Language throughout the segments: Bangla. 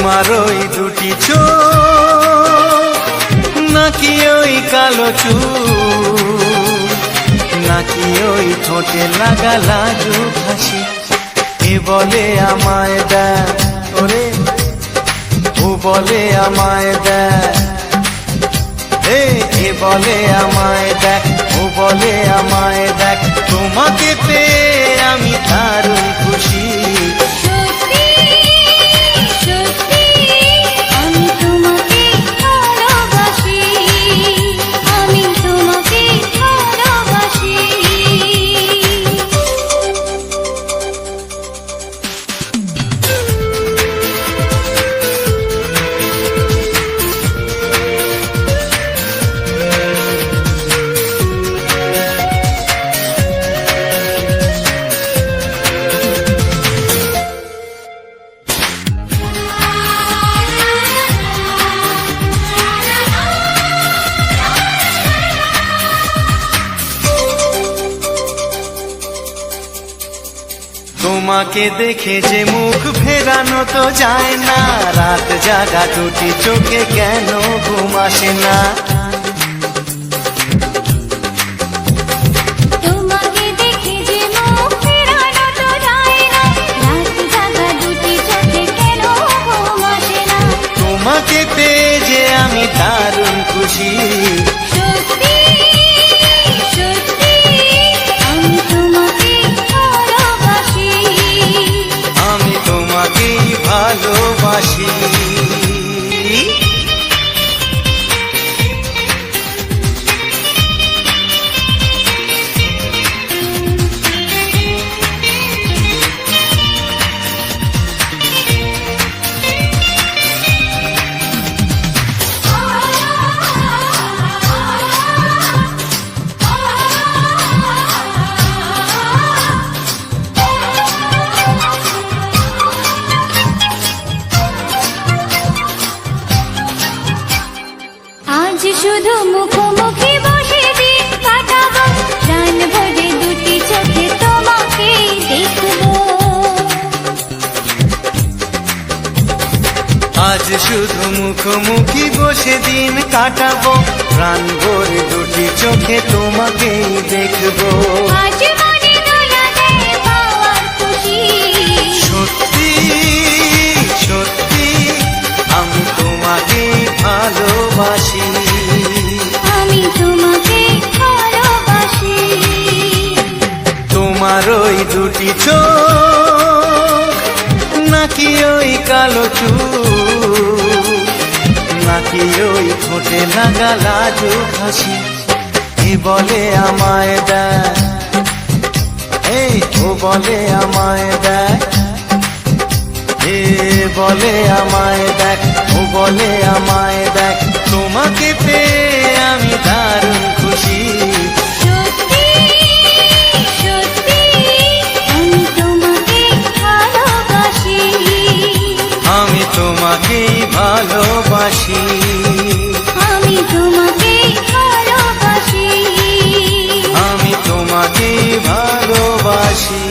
তোমার ওই দুটি চোখ, নাকি ওই কালো চুল, নাকি ওই ঠোঁটে লাগা লাজুক হাসি। এ বলে আমায় দেখ ওরে, ও বলে আমায় দেখ, এ বলে আমায় দেখ, ও বলে আমায় দেখ, তোমাকে পেয়ে আমি দারুণ খুশি। তোমাকে দেখে যে মুখ ফেরানো তো যায় না, রাত জাগা দুটি চোখে কেন ঘুম আসে না। তোমাকে দেখে যে মুখ ফেরানো তো যায় না, রাত জাগা দুটি চোখে কেন ঘুম আসে না। তোমাকে পেয়ে যে আমি দারুণ খুশি। ভালোবাসি। শুধু মুখোমুখি বসে দিন কাটাবো, প্রাণ ভরে দুটি চোখে তোমাকে দেখবো। আজ শুধু মুখোমুখি বসে দিন কাটাবো, প্রাণ ভরে দুটি চোখে তোমাকেই দেখবো। আজ মনে দোলা দেয় পাওয়ার খুশি। সত্যি সত্যি আমি তোমাকে ভালোবাসি। আমি তোমাকে ভালোবাসি। তোমার ওই দুটি চোখ, নাকি ওই কালো চুল, নাকি ওই ঠোঁটে লাগা লাজুক হাসি। এ বলে আমায় দেখ, ও বলে আমায় দেখ, এ বলে আমায় দেখ, ও বলে আমায় দেখ, তোমাকে পেয়ে আমি দারুণ খুশি। সত্যি সত্যি আমি তোমাকে ভালোবাসি। আমি তোমাকেই ভালোবাসি। আমি তোমাকে ভালোবাসি। আমি তোমাকেই ভালোবাসি।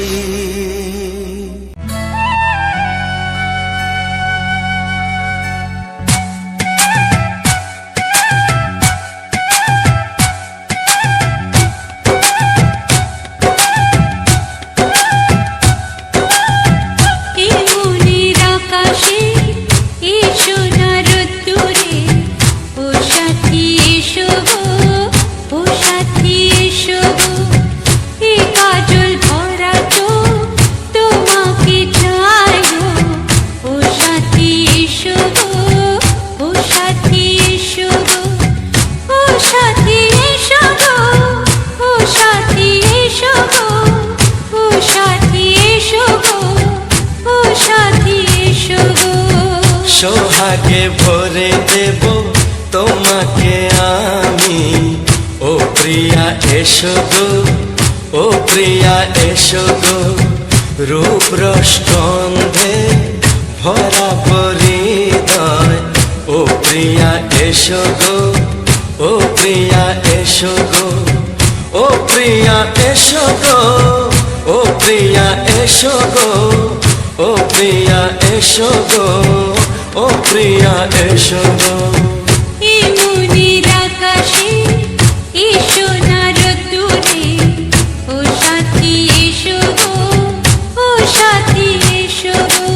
সোহাগে ভরে দেব তোমাকে আমি, ও প্রিয়া এসো গো, ও প্রিয়া এসো গো, রূপ রস গন্ধে ভরা পরিদয়। ও প্রিয়া এসো গো, ও প্রিয়া এসো গো, ও প্রিয়া এসো গো, ও প্রিয়া এসো গো, ও প্রিয়া এসো গো, ও প্রিয়া এসো গো। এই মনের আকাশে এসো না রোদ্দুরে, ও সাথী এসো গো, ও সাথী এসো গো।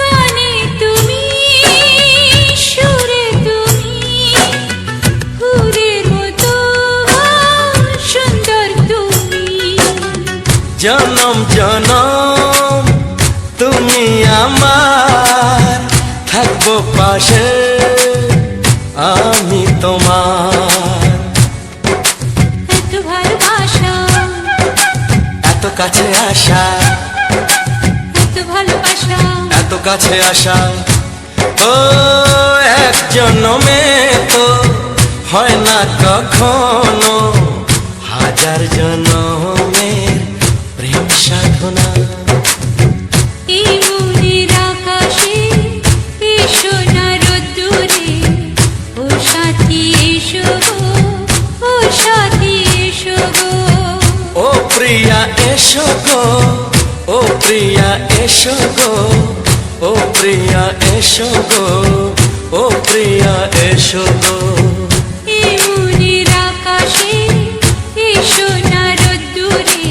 গানে তুমি, সুরে তুমি, ফুলের মতো সুন্দর তুমি। জনম জনম তুমি আমার, থাকবো পাশে আমি তোমার। এত ভালোবাসা, এত কাছে আসা, এত ভালোবাসা, এত কাছে আসা, ও এক জন্মে তো হয় না কখনো, হাজার জন্মের প্রেম সাধনা। এই মনের আকাশে এসো না রোদ্দুরে, ও সাথী এসো গো, ও সাথী এসো গো। ও প্রিয়া এসো গো, ও প্রিয়া এসো গো, ও প্রিয়া এসো গো, ও প্রিয়া এসো গো। এই মনের আকাশে এসো না রোদ্দুরে,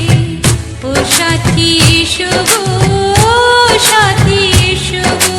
ও সাথী এসো গো, ও সাথী এসো গো।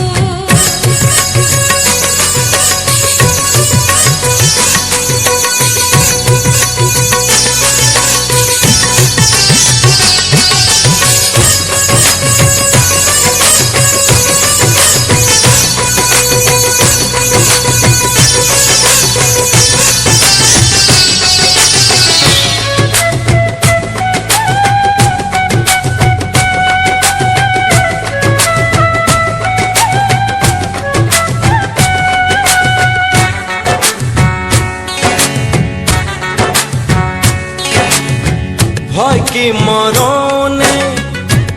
ভয় কি মরণে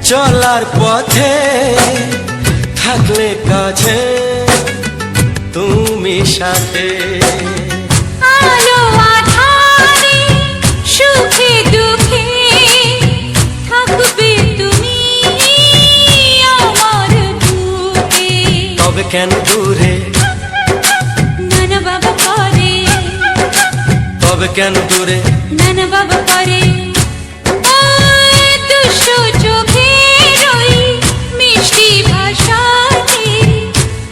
চলার পথে, থাকলে কাছে তুমি সাথে। আলো আঁধারে, সুখে দুঃখে, থাকবে তুমি আমার বুকে। তবে কেন দূরে, নানা বাবা করে, তবে কেন দূরে, নানা বাবা করে। ওই দুষ্টু চোখের ওই মিষ্টি ভাষাতে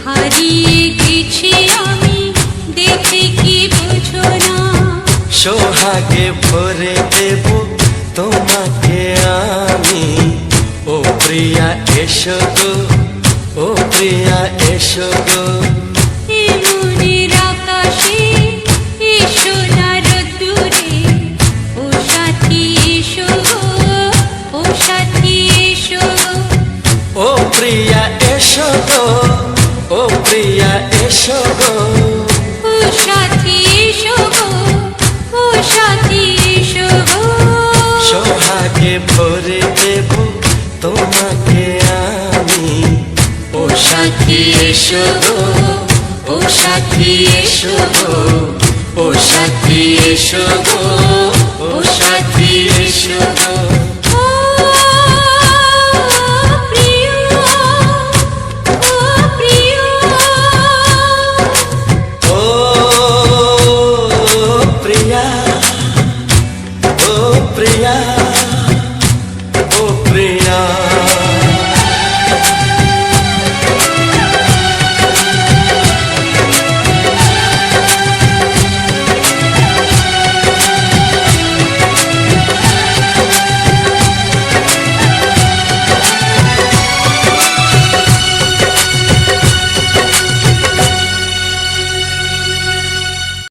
হারিয়ে গেছি আমি, দেখে কি বুঝো না। সোহাগে ভরে দেব তোমাকে আমি, ও প্রিয়া এসো গো, ও প্রিয়া এসো গো। এই মনের আকাশে এসো না রোদ্দুরে, ও সাথী এসো গো, ও সাথী এসো গো। ও প্রিয়া এসো গো, ও প্রিয়া এসো গো। ও সাথী এসো গো, ও সাথী এসো গো। সোহাগে ভরে দেব তোমাকে আমি, ও সাথী এসো গো, ও সাথী এসো গো, ও সাথী এসো গো, ও সাথী এসো গো। ও প্রিয়, ও প্রিয়, ও প্রিয়া, ও প্রিয়া, ও প্রিয়া।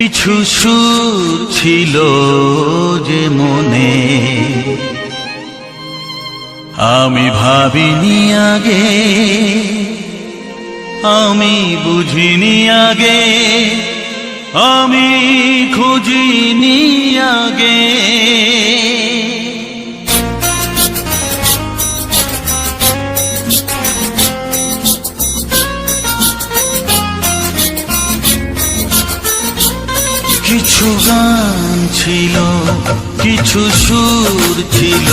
কিছু সুর ছিল যে মনে, আমি ভাবিনি আগে, আমি বুঝিনি আগে, আমি খুঁজিনি আগে। কিছু গান ছিল, কিছু সুর ছিল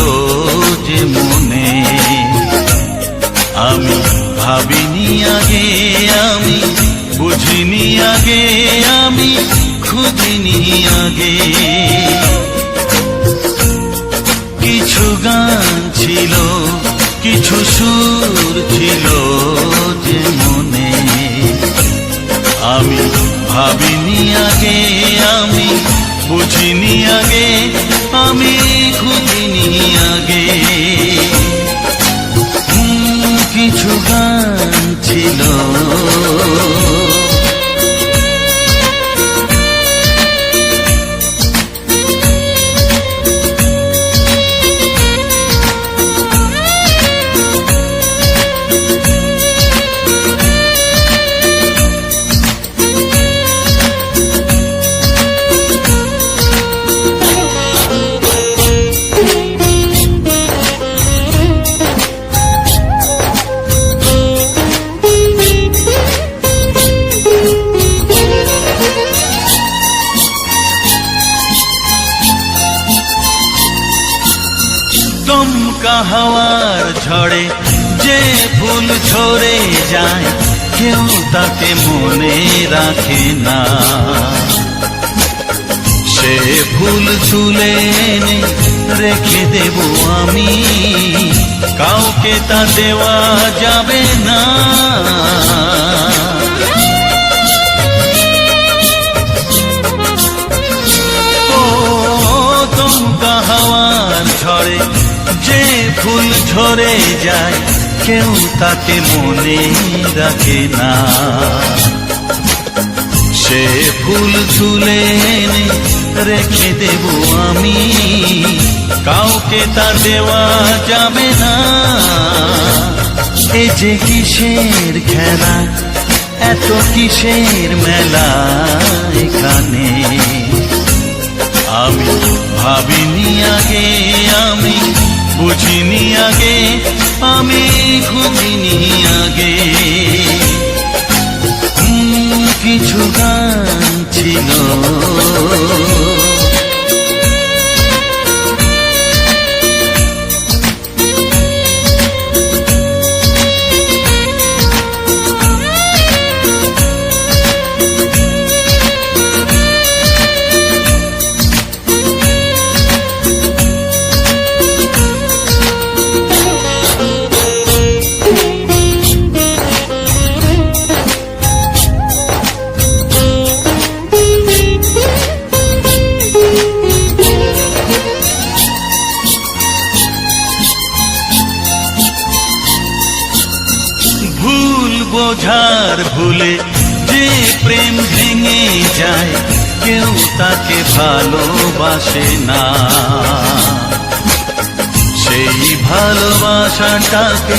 যে মনে, আমি ভাবিনি আগে, আমি বুঝিনি আগে, আমি খুঁজিনি আগে। কিছু গান ছিল, কিছু সুর ছিল যে মনে, আমি ভাবিনি আগে, আমি বুঝিনি আগে, আমি খুঁজিনি আগে। কিছু গান ছিল। দমকা হাওয়ার ঝড়ে যে ফুল ঝরে যায়, কেউ তাকে মনে রাখে না। সে ফুল তুলে এনে রেখে দেব আমি, কাউকে তা দেওয়া যাবে না। ও দমকা হাওয়ার ঝড়ে যে ফুল ঝরে যায়, কেউ তাকে মনে রাখে না। সে ফুল তুলে এনে রেখে দেব আমি, কাউকে তা দেওয়া যাবে না। এ যে কিসের খেলা, এত কিসের মেলা এখানে, আমি ভাবিনি আগে, আমি বুঝিনি আগে, আমি খুঁজিনি আগে। কিছু গান ছিল। বোঝার ভুলে যে প্রেম ভেঙে যায়, কেউ তাকে ভালোবাসে না। সেই ভালোবাসাটাকে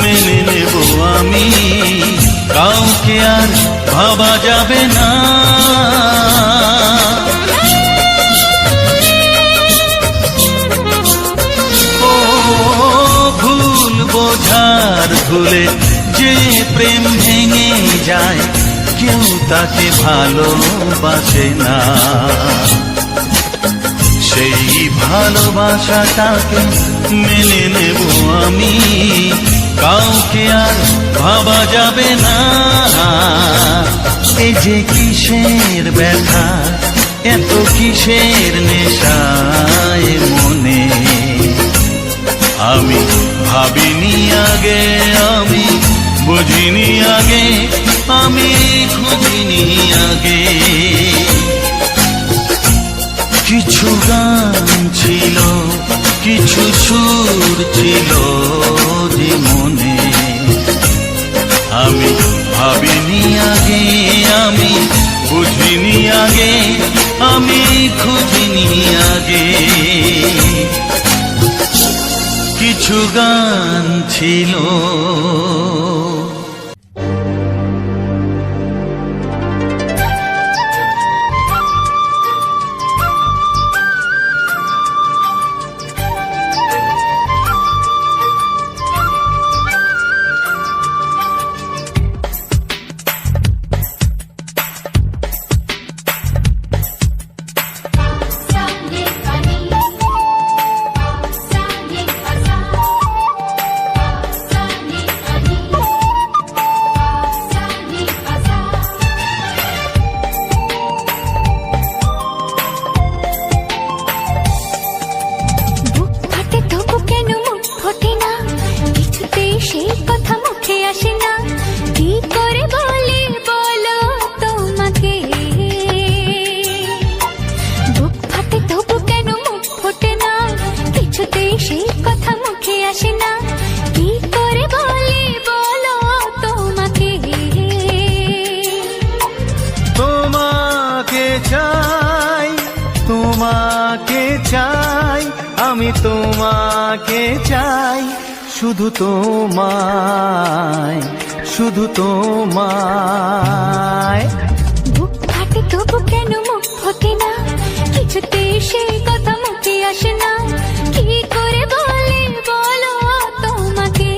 মেনে নেব আমি, কাউকে আর ভাবা যাবে না। ও ভুল বোঝার ভুলে যে প্রেম ভেঙে যায়, কেউ তাকে ভালোবাসে না। সেই ভালোবাসাটাকে মেনে নেব আমি, কাউকে আর ভাবা যাবে না। এই যে কিসের ব্যথা, এত কিসের নেশায় মনে, আমি ভাবিনি আগে, আমি বুঝিনি আগে, আমি খুঁজিনি আগে। কিছু গান ছিল, কিছু সুর ছিল যে মনে, আমি ভাবিনি আগে, আমি বুঝিনি আগে, আমি খুঁজিনি আগে। কিছু গান ছিল। আসে না, কি করে বলি বলো তোমাকে। তোমাকে চাই, তোমাকে চাই, আমি তোমাকে চাই, শুধু তোমায়, শুধু তোমায়। বুক ফাটে তবু কেন মুখ ফোটে না, কিছুতে সেই কথা মুখে আসে না, কি করে বলি বলো তোমাকে।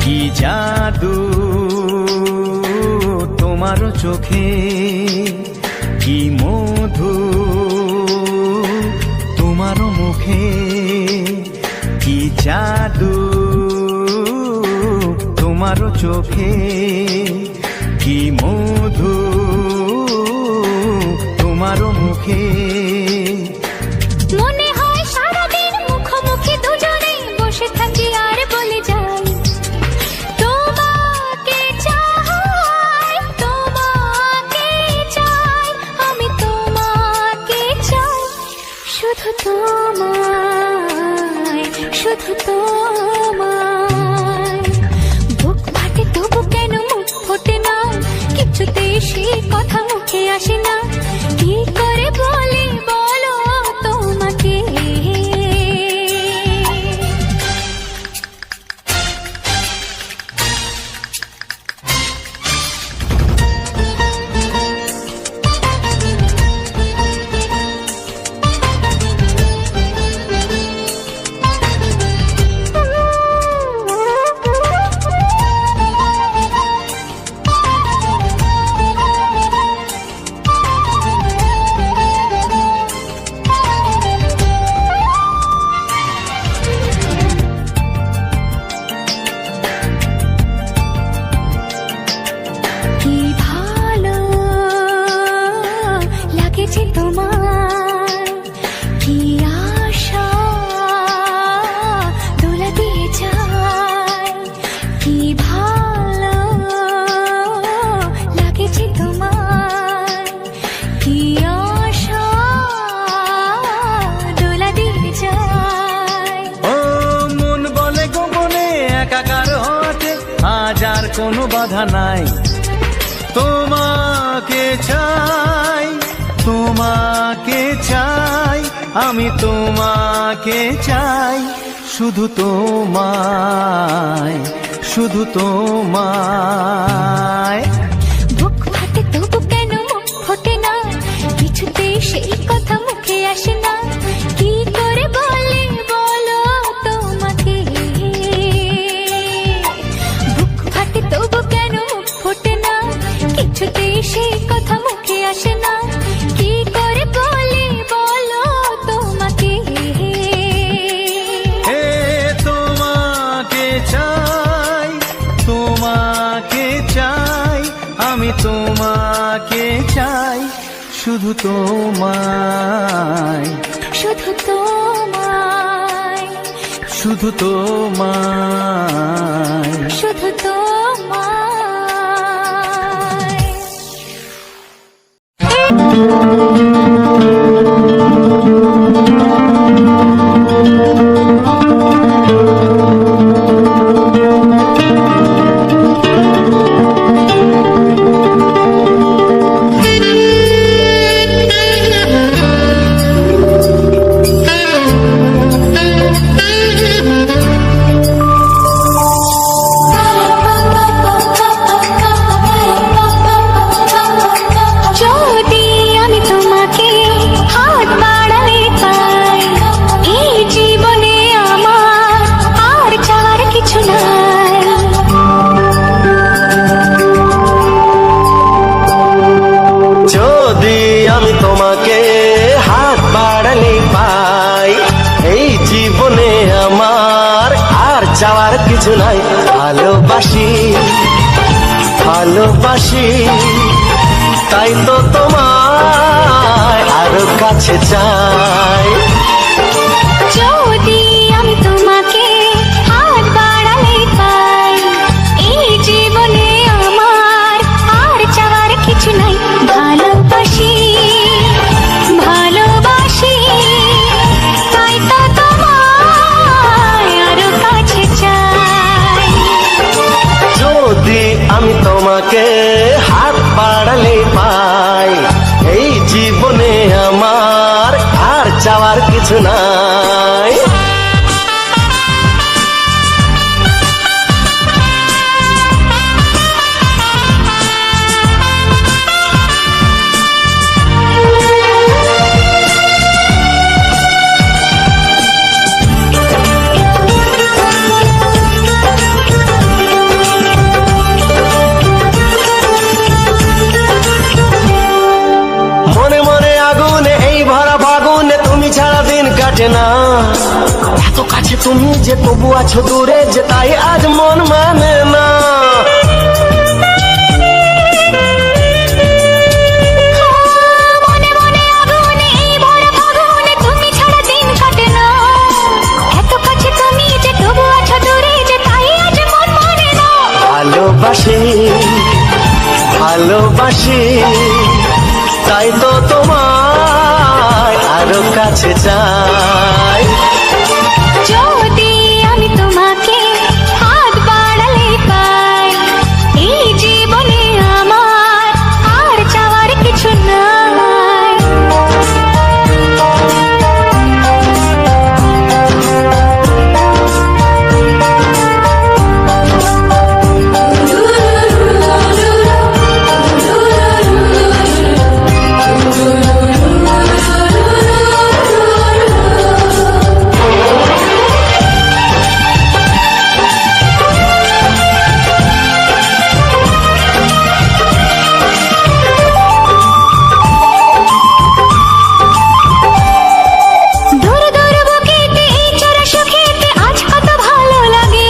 কি জাদু তোমার চোখে, কি মধু তোমার মুখে, কি জাদু তোমার চোখে, কি মধু তোমার মুখে। মনে হয় সারাদিন মুখোমুখি দুজনে বসে থাকি আর বলে যাই, তোমাকে চাই, তোমাকে চাই, আমি তোমাকে চাই, শুধু তোমায়, শুধু তোমায়। বুক ফাটে তবু কেন মুখ ফোটে না, কিছুতে সেই কথা মুখে আসে না, কি করে বলি বলো তোমাকে। কি ভালো লাগেছে তোমার, কি আশা দোলা দিয়ে যায়, কি ভালো লাগেছে তোমার, কি আশা দোলা দিয়ে যায়। ও মন বলে গোপনে একাকার হতে, আজ আর কোনো বাধা নাই। তোমাকে চাই, তোমাকে চাই, আমি তোমাকে চাই, শুধু তোমায়, শুধু তোমায়। বুক ফাটে তবু কেন মুখ ফোটে না, কিছুতে সেই কথা মুখে আসে না, কি করে বলি বলো তোমাকে। বুক ফাটে তবু কেন মুখ ফোটে না, কিছুতে সেই কথা মুখে আসে না, কি করে বলি বলো তোমাকে। হে তোমাকে চাই, তোমাকে চাই, আমি তোমাকে চাই, শুধু তোমায়, শুধু তোমায়, শুধু তোমায়। শুধু তোমায়। ভালোবাসি ভালোবাসি, তাই তো তোমায় আরো কাছে চাই। যদি আমি তোমাকে হাত বাড়ালে পাই, এই জীবনে আমার আর চাওয়ার কিছু নাই। ভালোবাসি ভালোবাসি, তাই তো তোমায় আরো কাছে চাই। যদি আমি তোমাকে হাত বাড়ালে পাই, এই জীবনে আমার আর চাওয়ার কিছু নাই। মনে মনে আগুনে এই ভরা ফাগুনে তুমি ছাড়া দিন কাটে না। এত কাছে তুমি যে তবু আছো দূরে, যে তাই আজ মন মানে না। মনে মনে আগুনে এই ভরা ফাগুনে তুমি ছাড়া দিন কাটে না। এত কাছে তুমি যে তবু আছো দূরে, যে তাই আজ মন মানে না। ভালোবাসি ভালোবাসি, তাই তো তোমায় আরো কাছে চাই। যদি আমি তোমাকে হাত বাড়ালে পাই, এই জীবনে আমার আর চাওয়ার কিছু নাই। দূর দূর বুকেতে এই চোরা সুখেতে আজ কত ভালো লাগে।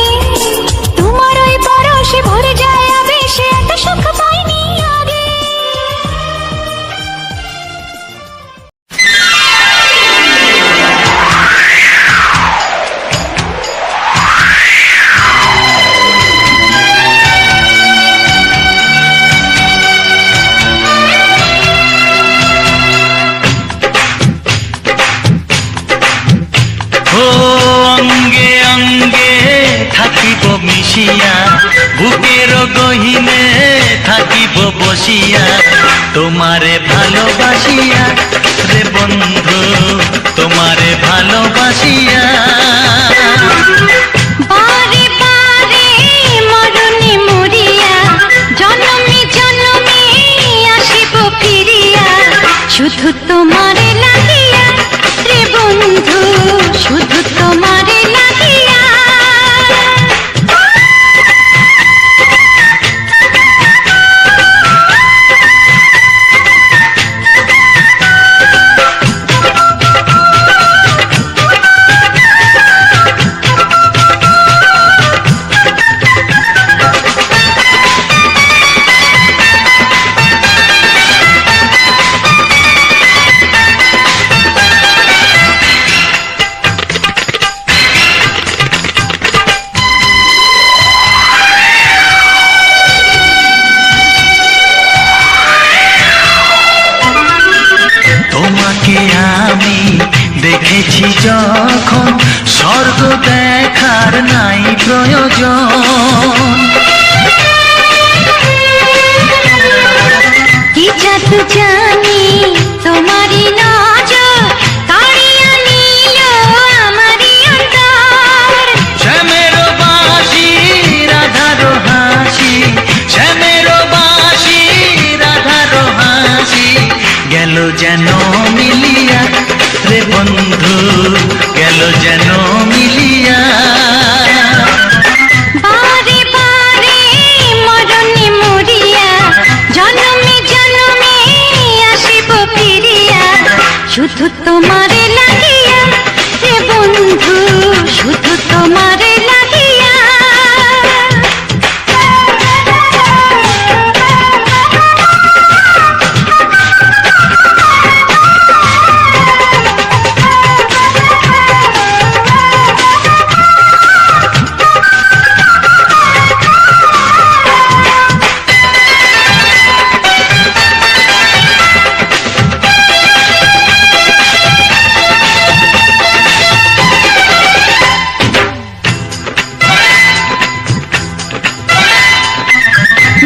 তোমার ওই পরশে ভরে যায় আবেশে, এত সুখ পাইনি আগে। ও অঙ্গে অঙ্গে থাকিব মিশিয়া, বুকের গহিনে থাকিব বসিয়া, তোমারে ভালোবাসিয়া রে বন্ধু, তোমারে ভালোবাসিয়া। বারে বারে মরণে মরিয়া, জনমে জনমে আসিব ফিরিয়া, শুধু তোমারে লাগিয়া রে বন্ধু, শুধু তোমারে লাগিয়া। তোমাকে আমি দেখেছি যখন, স্বর্গ দেখার নাই প্রয়োজন। কি জাদু জানি তোমারই নজর, কাড়িয়া নিল আমারই অন্তর। শ্যামের বাঁশি রাধার হাসি, শ্যামের বাঁশি রাধার হাসি, গেল যেন মিলিয়া রে বন্ধু, গেল যেন মিলিয়া।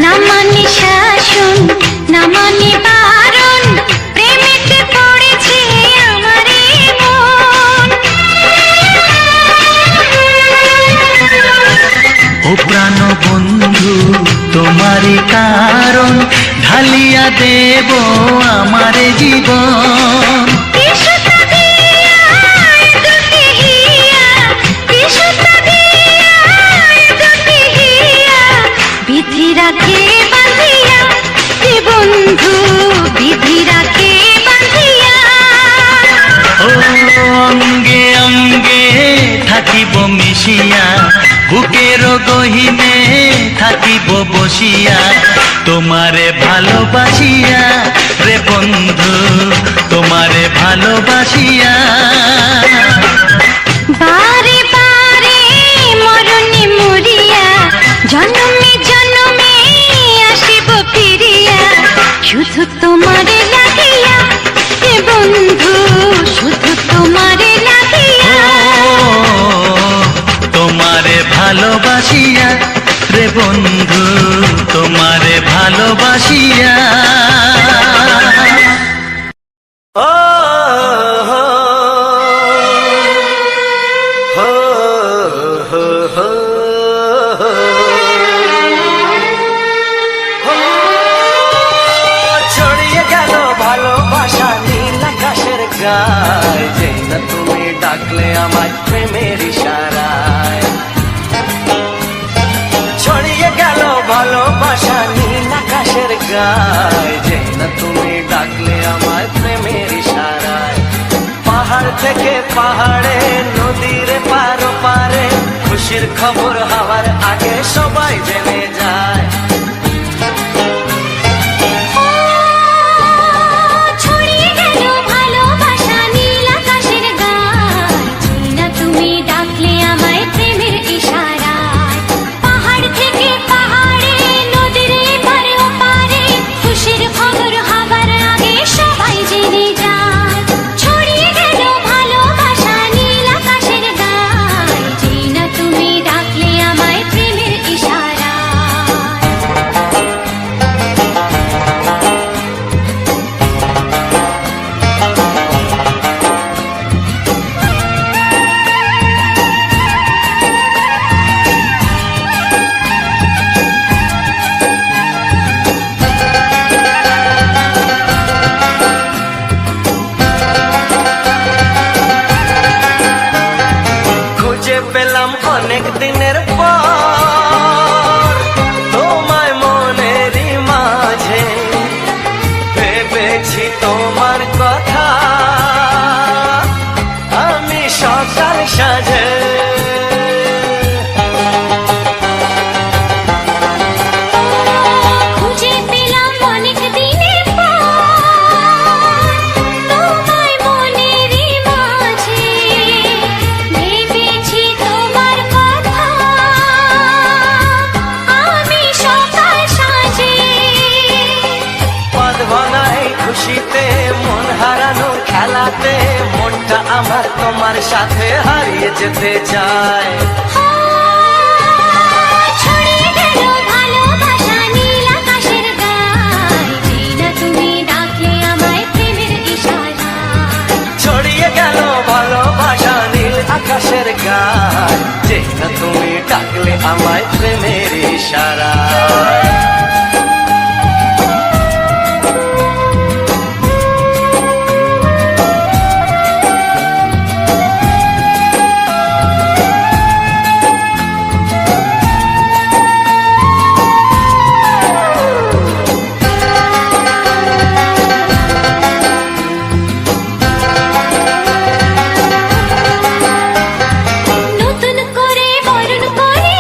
না মানে শাসন না মানে বারণ, প্রেমেতে পড়েছে আমারে মন। ও প্রাণ বন্ধু তোমারই কারণ, ঢালিয়া দেব আমারে জীবন। বিধি রাখে বাঁধিয়া হে বন্ধু, বিধি রাখে বাঁধিয়া। ও অঙ্গে অঙ্গে থাকিব মিশিয়া, বুকের গহিনে থাকিব বসিয়া, তোমারে ভালোবাসিয়া রে বন্ধু, তোমারে ভালোবাসিয়া। বারে বারে মরণে মরিয়া, জন্মে জন্মে আসিব ফিরিয়া, শুধু তোমারে লাগিয়া হে বন্ধু, শুধু তোমারে লাগিয়া। তোমারে ভালোবাসিয়া রে বন্ধু, তোমারে ভালোবাসিয়া। ও হো হো হো হো হো। ছড়িয়ে গেল ভালোবাসা নীল আকাশের গায়ে, যেই না তুমি ডাকলে আমার প্রেমের ইশারায়। ছড়িয়ে গেল ভালোবাসা নীল আকাশের গায়ে, যেই না তুমি ডাকলে আমার প্রেমের ইশারায়। পাহাড় থেকে পাহাড়ে, নদীর পারো পারে, খুশির খবর হওয়ার আগে সবাই জেনে যায়। ছড়িয়ে গেল ভালোবাসা নীল আকাশের গায়ে, যেই না তুমি ডাকলে আমায় প্রেমের ইশারায়। পাহাড় থেকে পাহাড়ে, নদীর এপারে ওপারে, খুশির খবর হবার আগে সবাই জেনে যায়। ছড়িয়ে গেল ভালোবাসা নীল আকাশের গায়ে, যেই না তুমি ডাকলে আমায় প্রেমের ইশারায়। খুঁজে পেলাম অনেক দিনের পর তোমায় মনেরই মাঝে, ভেবেছি তোমার কথা আমি সকাল সাজে। খুঁজে পেলাম অনেক দিনের পর তোমায় মনেরই মাঝে, ভেবেছি তোমার কথা আমি সকাল সাজে। পদ ভাঙাই খুশিতে, মন হারানোর খেলাতে, মনটা আমার তোমার সাথে হারিয়ে যেতে চায়। ছড়িয়ে গেল ভালোবাসা নীল আকাশের গায়ে, যেই না তুমি ডাকলে আমায় প্রেমের ইশারায়। ছড়িয়ে গেল ভালোবাসা নীল আকাশের গায়ে, যেই না তুমি ডাকলে আমায় প্রেমের ইশারায়। নতুন করে বরণ করে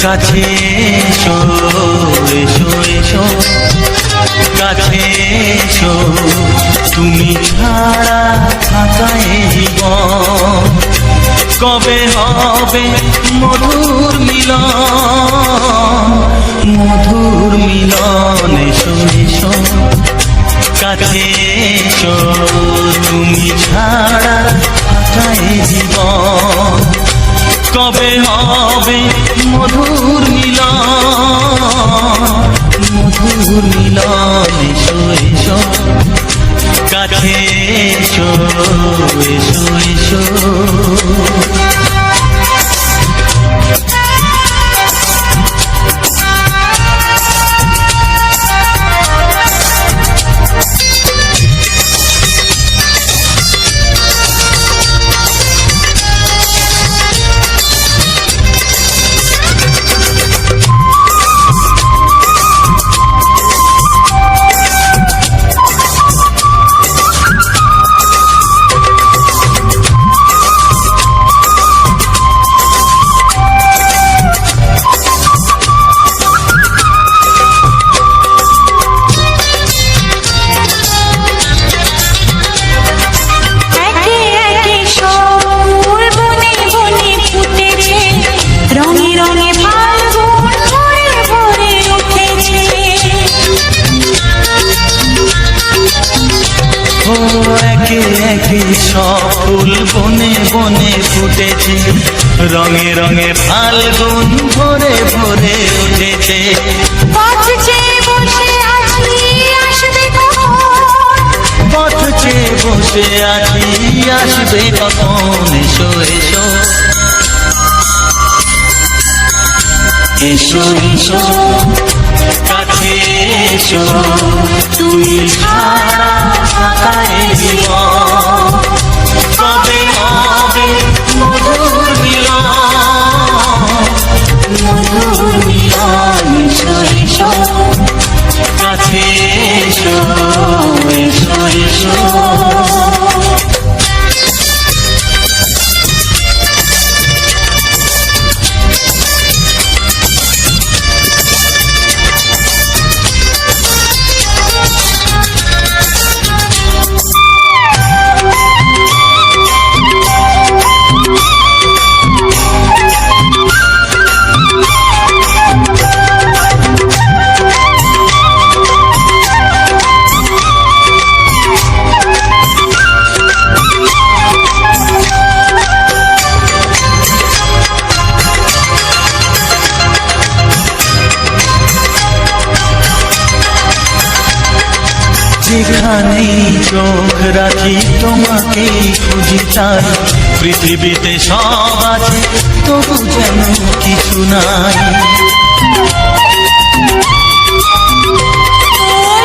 কাছে এসো এসো এসো কাছে এসো তুমি ছাড়া থাকা এই জীবন কবে হবে মধুর মিলন মধুর মিলন এসো এসো কাছে এসো তুমি ছাড়া থাকা এই জীবন কবে হবে মধুর মিলন এসো এসো কাছে এসো এসো এসো সব ফুল বনে বনে ফুটেছে রঙে রঙে ফাল্গুন ভরে ভরে উঠেছে পথ চেয়ে বসে আছি আসবে পথ চেয়ে বসে আছি আসবে কখন এসো এসো এসো এসো কাছে এসো তুমি ছাড়া থাকা এই জীবন কবে হবে মধুর মিলন এসো এসো কাছে এসো এসো এসো যেখানেই চোখ রাখি তোমাকেই খুঁজি তাই পৃথিবীতে সব আছে তবু যেন কিছু নাই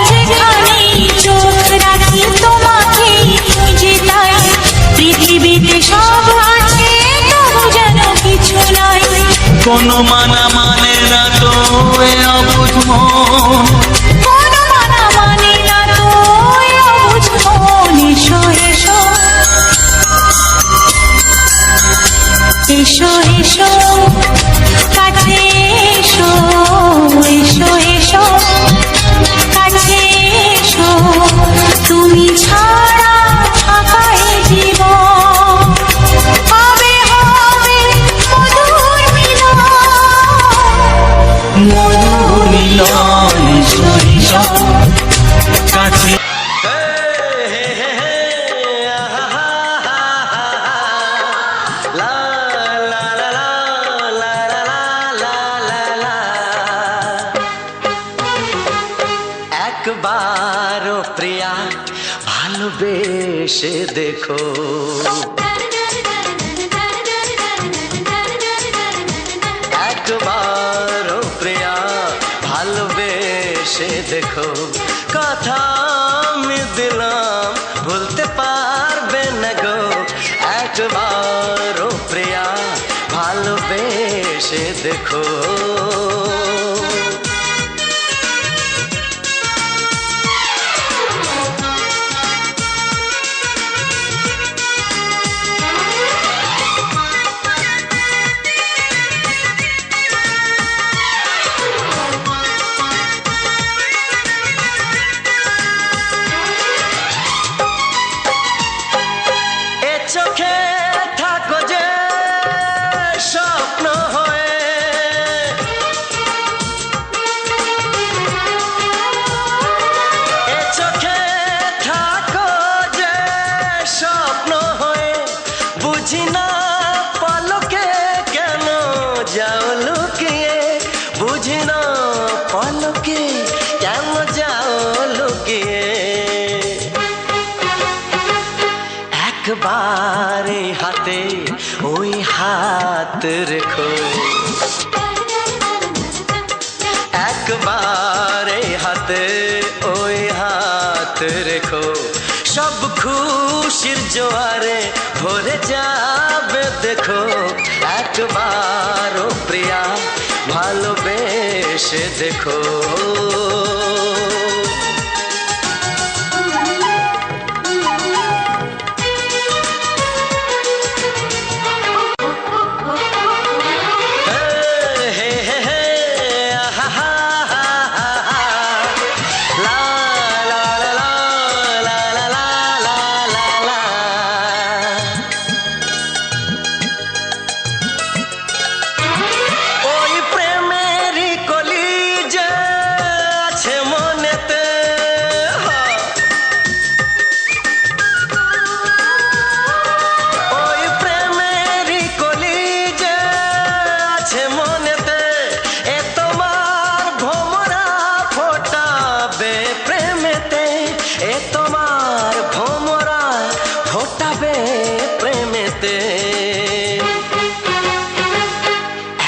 যেখানেই চোখ রাখি তোমাকেই খুঁজি তাই পৃথিবীতে সব আছে তবু যেন কিছু নাই কোনো মানা মানে না তো এ অবুঝ মন এসো এসো কাছে এসো এসো এসো কাছে এসো তুমি ছাড়া থাকা এই জীবন কবে হবে মধুর মিলন এসো এসো কাছে একবারও প্রিয়া ভালোবেসে দেখো একবারও প্রিয়া ভালোবেসে দেখো কথা আমি দিলাম ভুলতে পারবে না গো একবারও প্রিয়া ভালোবেসে দেখো একবার এই হাতে ওই হাত রেখো, একবার এই হাতে ওই হাত রেখো, সব খুশির জোয়ারে ভরে যাবে দেখো। একবার ও প্রিয়া ভালোবেসে দেখো।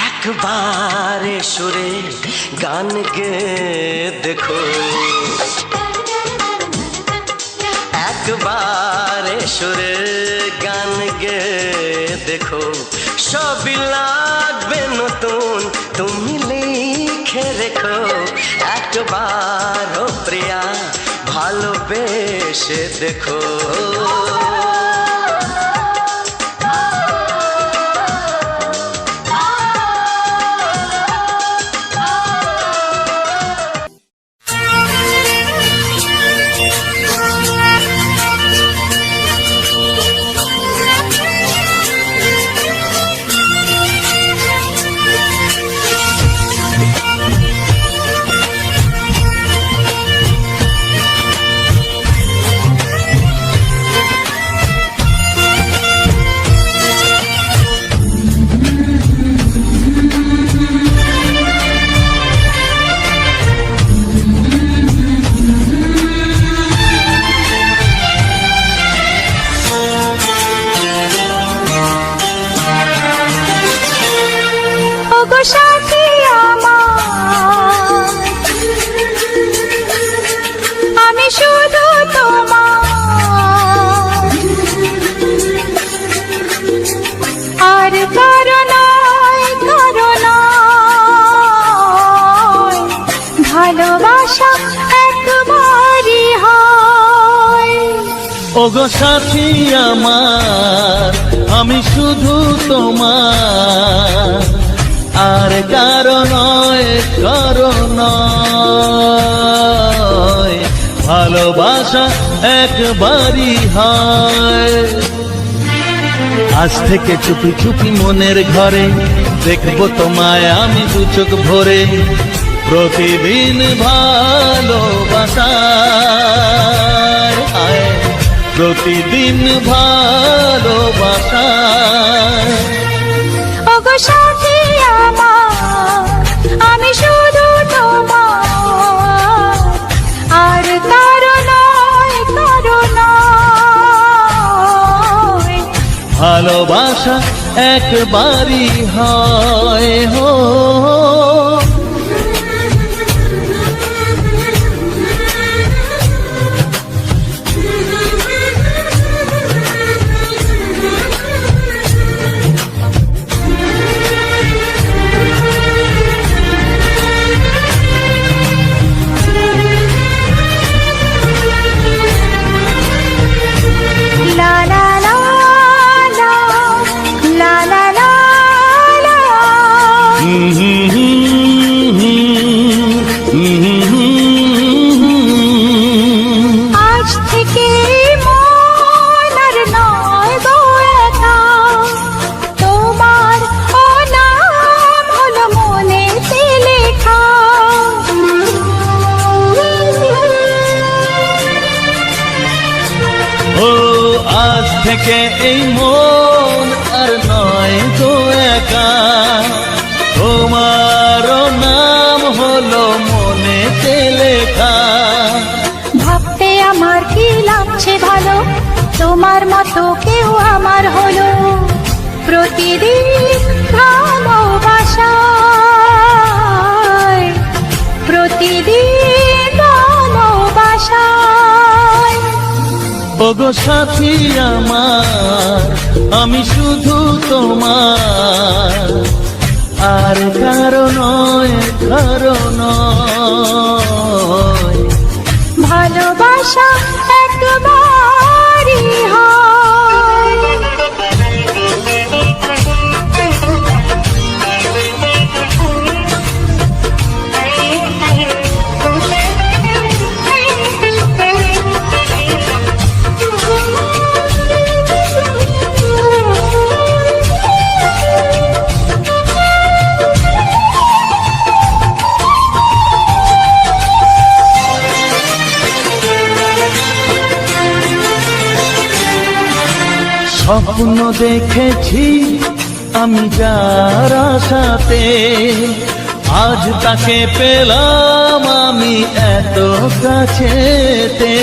একবারে সুরে গান গে দেখো, একবারে সুরে গান গে দেখো, সবই লাগবে নতুন তুমি লিখে রেখো। একবার ও প্রিয়া ভালোবেসে দেখো। সাথী আমার, আমি শুধু তোমার, আর কারো নয়, কারো নয়, ভালোবাসা একবারই হয়। ওগো সাথী আমার, আমি শুধু তোমার, আর কারো নয়, কারো নয়, ভালোবাসা একবারই হয়। আজ থেকে চুপি চুপি মনের ঘরে দেখবো তোমায় আমি দু চোখ ভরে, প্রতিদিন ভালোবাসায়, প্রতিদিন ভালোবাসায়। ওগো সাথী আমার, আমি শুধু তোমার, আর কারো নয়, কারো নয়, ভালোবাসা একবারই হয় হো। লা লা লা লা, লা লা লা লা। আজ থেকে মন আর নয় গো একা, তোমার ও নাম হলো মনেতে লেখা। ও আজ থেকে এই মন আর নয় তো একা, তোমার নাম হলো মনেতে লেখা। ভাবতে আমার কি লাগছে ভালো, তোমার মতো কেউ আমার হলো প্রতিদিন ভালোবাসায়, প্রতিদিন ভালোবাসায়। ওগো সাথী আমার, আমি শুধু তোমার, আর কারো নয়, কারো নয়। ভালোবাসা একবারই হয়। স্বপ্ন দেখেছি আমি যার আশাতে, আজ তাকে পেলাম আমি এত কাছেতে।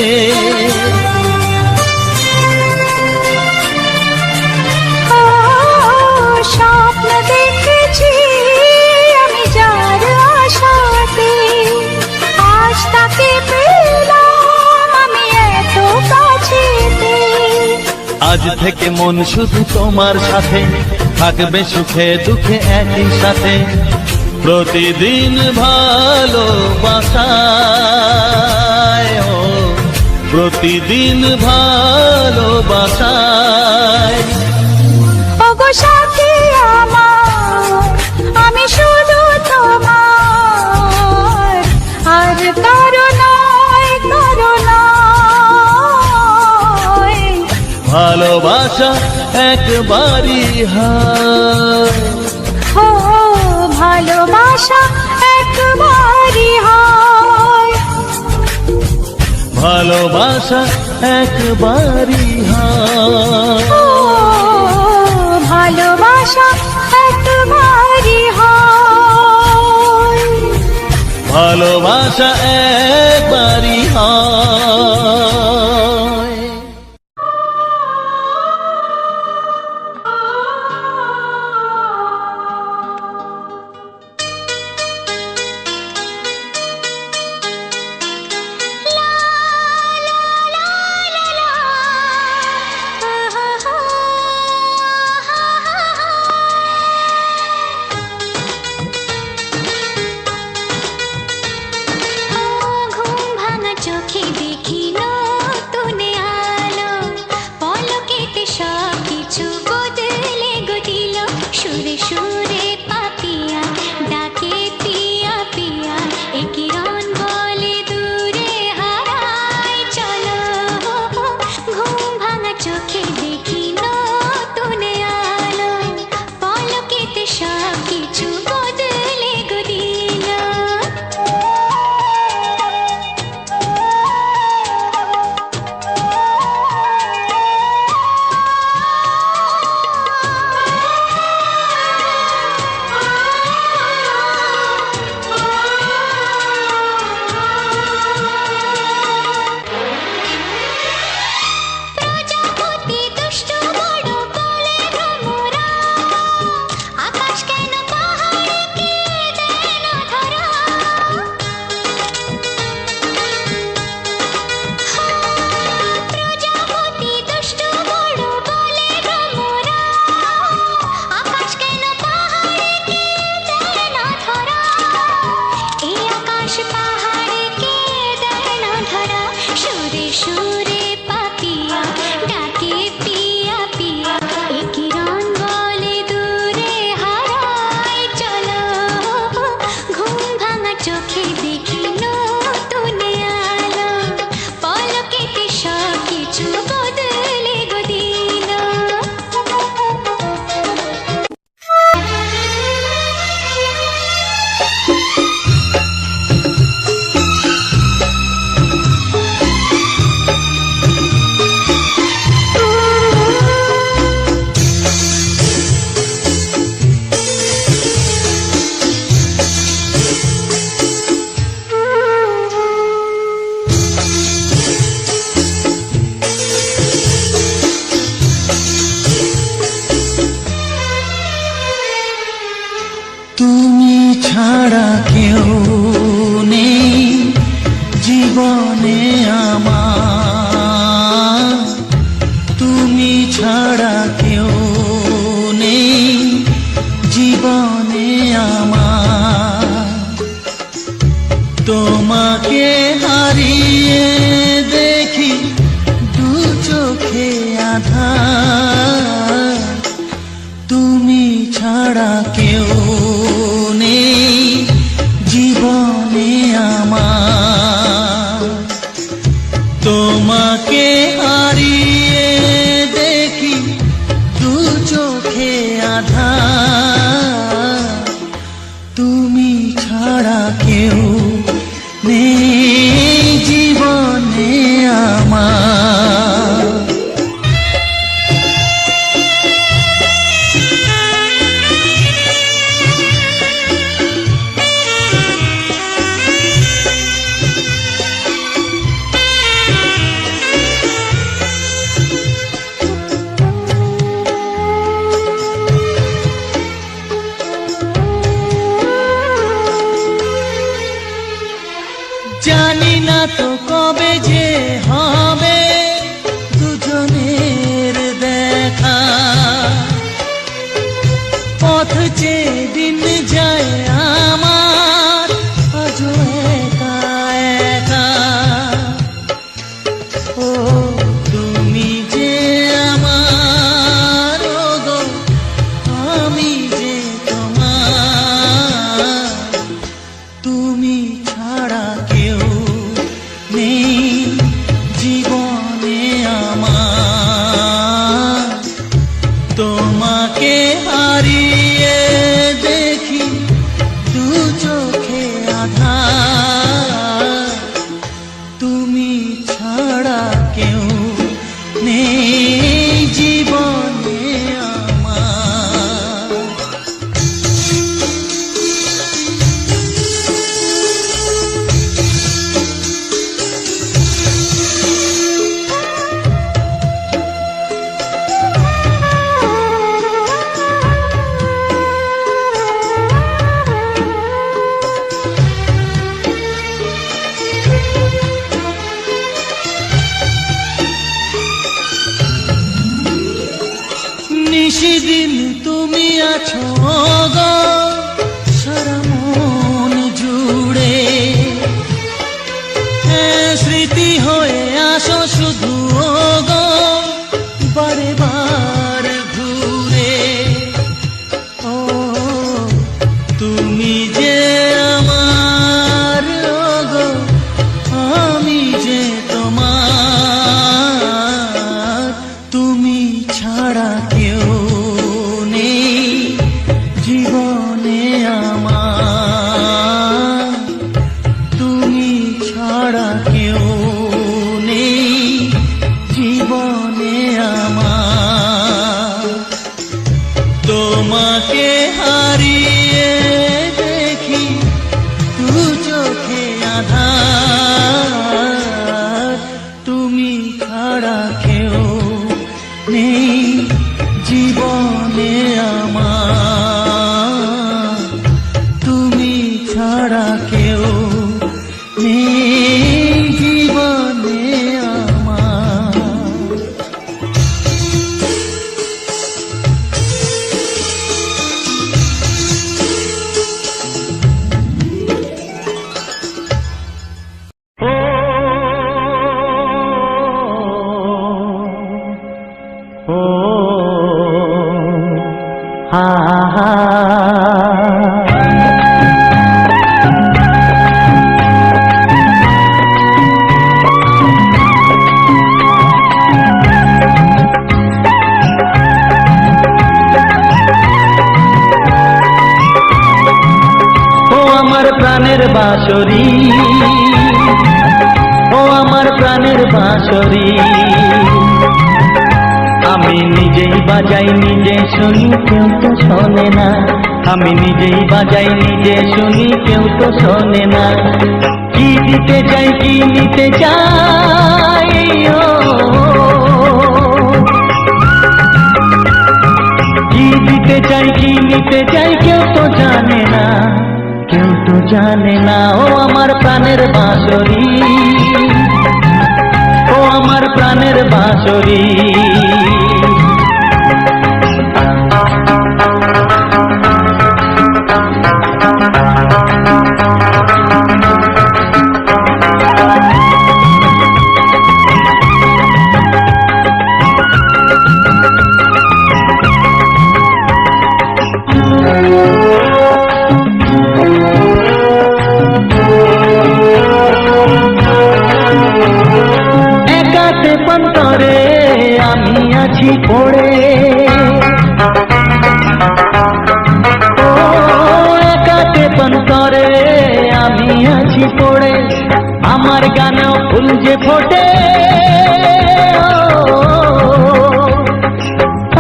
স্বপ্ন দেখেছি আমি যার আশাতে, আজ তাকে পেলাম আমি এত কাছেতে। আজ থেকে মন শুধু তোমার সাথে, থাকবে সুখে দুঃখে একই সাথে। প্রতিদিন ভালোবাসায়, ও প্রতিদিন ভালোবাসায়। ওগো সাথী আমার, আমি শুধু তোমার, আর কারো নয়, কারো নয়। ভালোবাসা একবারই হয়, ও ভালোবাসা একবারই হয়। ভালোবাসা একবারই হয়। ও ভালোবাসা একবারই হয়। ভালোবাসা একবারই হয়। ঘুম ভাঙা চোখে দেখি না তোমাকে হারিয়ে দেখি দু চোখে আঁধার, তুমি ছাড়া কেউ নেই জীবনে আমার। জানি না তো কবে যে হবে দুজনের দেখা, পথ চেয়ে দিন যায় আমার আজও একা একা। ও তুমি যে আমার, ও গো আমি যে তোমার, তুমি ছাড়া কেউ নেই জীবনে আমার। তোমাকে হারিয়ে দেখি দু চোখে আঁধার, তুমি ছাড়া কেউ নেই জীবনে আমার। নিশিদিন তুমি আছো গো সারা মন জুড়ে, স্মৃতি হয়ে আসো শুধু গো বারে বার ঘুরে। ও তুমি যে আমার, গো আমি যে তোমার, তুমি ছাড়া কেউ নেই জীবনে আমার। তুমি ছাড়া কেউ নেই জীবনে আমার। তোমাকে হারিয়ে দেখি দু চোখে আঁধার, তুমি ছাড়া কেউ নেই জীবনে আমার। তুমি ছাড়া কেউ নেই জীবনে আমার। ও হা হা ও আমার প্রাণের বাঁশরি, ও আমার প্রাণের বাঁশরি, আমি নিজেই বাজাই নিজে শুনি কেউ তো শোনে না, আমি নিজেই বাজাই নিজে শুনি কেউ তো শোনে না। কি দিতে চাই কি নিতে চাই, কি দিতে চাই কি নিতে চাই কেউ তো জানে না, কেউ তো জানে না। ও আমার প্রাণের বাঁশরি, ও আমার প্রাণের বাঁশরি। পন্তরে আমি আছি পড়ে, ও একাতে পন্তরে আমি আছি পড়ে, আমার গানেও ফুল যে ফোটে,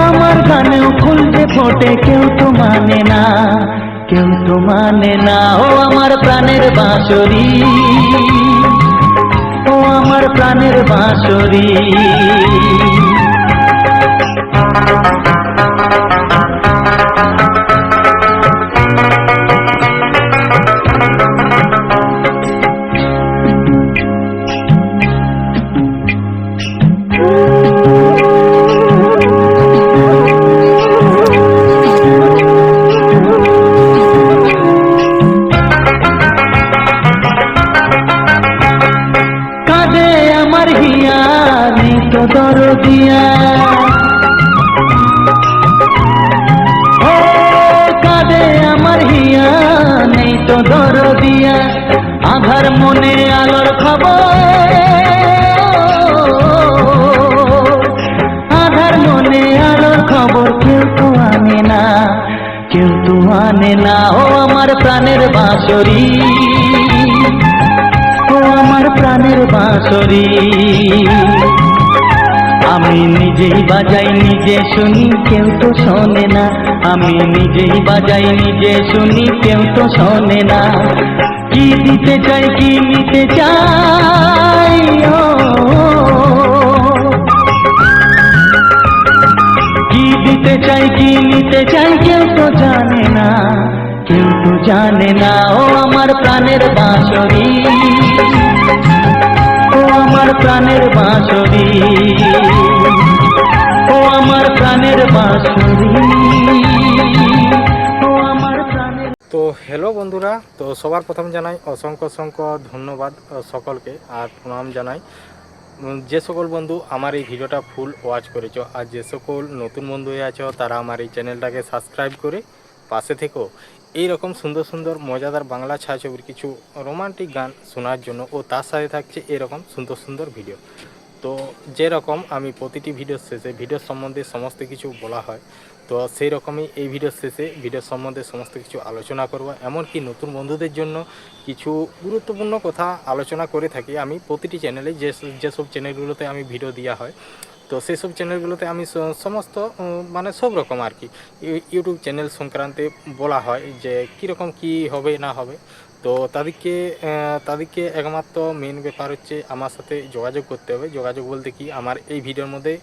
আমার গানেও ফুল যে ফোটে, কেউ তো মানে না, কেউ তো মানে না। ও আমার প্রাণের বাঁশরি, ও আমার প্রাণের বাঁশরি। কাঁদে আমার হিয়া নেই তো দরদিয়া, ও কাঁদে আমার হিয়া নেই তো দরদিয়া, আধার মনে আলোর খবর, আধার মনে আলোর খবর কেউ তো আনে না, কেউ তো আনে না। ও আমার প্রাণের বাঁশরি, ও আমার প্রাণের বাঁশরি। আমি নিজেই বাজাই নিজে শুনি, কেউ তো শোনে না, আমি নিজেই বাজাই নিজে শুনি, কেউ তো শোনে না। কি দিতে চাই কি নিতে চাই, ও কি দিতে চাই কি নিতে চাই, কেউ তো জানে না, কেউ তো জানে না। ও আমার প্রাণের বাঁশরি, ও আমার প্রাণের বাঁশরি, ও আমার প্রাণের বাঁশরি, ও আমার প্রাণের। তো হ্যালো বন্ধুরা, তো সবার প্রথম জানাই অসংখ্য অসংখ্য ধন্যবাদ সকলকে, আর প্রণাম জানাই যে সকল বন্ধু আমার এই ভিডিওটা ফুল ওয়াচ করেছো, আর যে সকল নতুন বন্ধু হয়ে আছো তারা আমার এই চ্যানেলটাকে সাবস্ক্রাইব করে পাশে থেকেও এই রকম সুন্দর সুন্দর মজাদার বাংলা ছায়াছবির কিছু রোমান্টিক গান শোনার জন্য, ও তার সাথে থাকছে এরকম সুন্দর সুন্দর ভিডিও। তো যেরকম আমি প্রতিটি ভিডিওর শেষে ভিডিওর সম্বন্ধে সমস্ত কিছু বলা হয়, তো সেই রকমই এই ভিডিওর শেষে ভিডিওর সম্বন্ধে সমস্ত কিছু আলোচনা করব, এমনকি নতুন বন্ধুদের জন্য কিছু গুরুত্বপূর্ণ কথা আলোচনা করে থাকি আমি প্রতিটি চ্যানেলে, যেসব চ্যানেলগুলোতে আমি ভিডিও দেওয়া হয়। তো সেই সব চ্যানেলগুলোতে আমি সমস্ত মানে সব রকম আর কি ইউটিউব চ্যানেল সংক্রান্তে বলা হয় যে কীরকম কী হবে না হবে। তো তাদেরকে একমাত্র মেন ব্যাপার হচ্ছে আমার সাথে যোগাযোগ করতে হবে। যোগাযোগ বলতে কি, আমার এই ভিডিওর মধ্যে